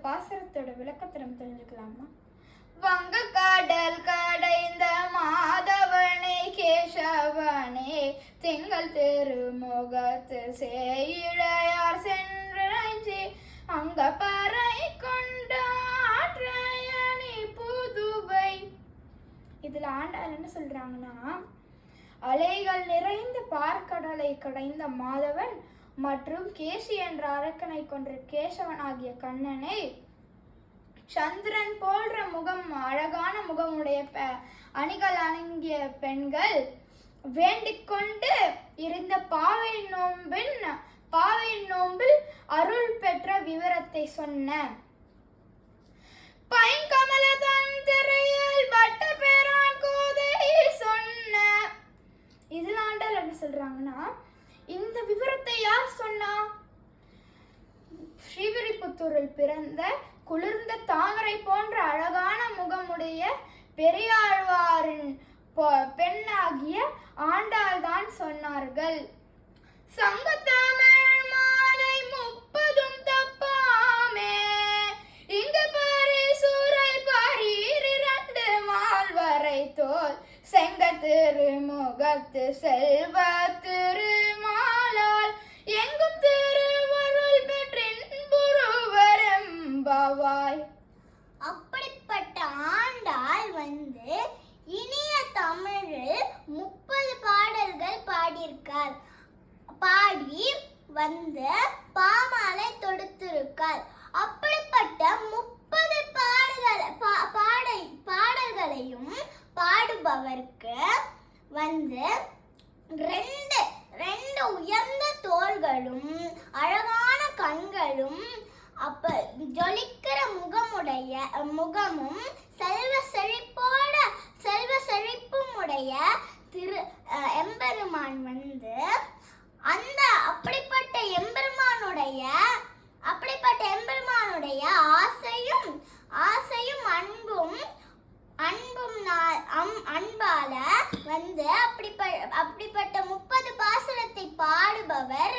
பாசுரத்தோட விளக்கத்தை நம்ம தெரிஞ்சுக்கலாமா? வங்க கடல் கடைந்த மாதவனே கேசவனே திங்கள் திருமுகத்து சேயிழையார் சென்றி அங்க பறை கொண்டாற்றையணி புதுவை. இதுல ஆண்டாள் என்ன சொல்றாங்கன்னா, அலைகள் நிறைந்த பார்க்கடலை கடைந்த மாதவன் மற்றும் கேசி என்ற அரக்கனை கொன்ற கேசவன் ஆகிய கண்ணனை சந்திரன் போன்ற முகம் அழகான முகமுடைய அணிகள் அணங்கிய பெண்கள் வேண்டிக் கொண்டு இருந்த பாவை நோம்பில் அருள் பெற்ற விவரத்தை சொன்ன. பைங்கமல தன் திரையில் பட்ட பேரான் கோதை சொன்ன. இதுல ஆண்டாள் என்ன சொல்றாங்கன்னா, இந்த விவரத்தை யார் சொன்னா? ஸ்ரீவில்லிபுத்தூரில் பிறந்த குளிர்ந்த தாமரை போன்ற அழகான முகமுடைய பெரியாழ்வாரின் பெண்ணாகிய ஆண்டாள் தான் சொன்னார்கள். சங்கத்தமிழ் மாலை 30 தப்பாமே இங்கு பரிசூரை பரீர் 2 மால்வரை தோல் செங்க திருமுகத்து செல்வ திருமாலால் எங்கும் திருவருள் பெற்றின்புருவரெம்பாவாய். அப்படிப்பட்ட ஆண்டாள் இனிய தமிழில் 30 பாடல்கள் பாடியிருக்கார். பாடி பாமாலை தொடுத்திருக்கார். அப்படிப்பட்ட 30 பாடல்களையும் பாடுபவருக்கு ரெண்டு உயர்ந்த தோள்களும் அழகான கண்களும் ஜொலிக்கிற முகமும் செல்வ செழிப்பும் உடைய திரு எம்பெருமான் அப்படிப்பட்ட எம்பெருமானுடைய ஆசையும் அன்பால அப்படிப்பட்ட 30 பாசுரத்தை பாடுபவர்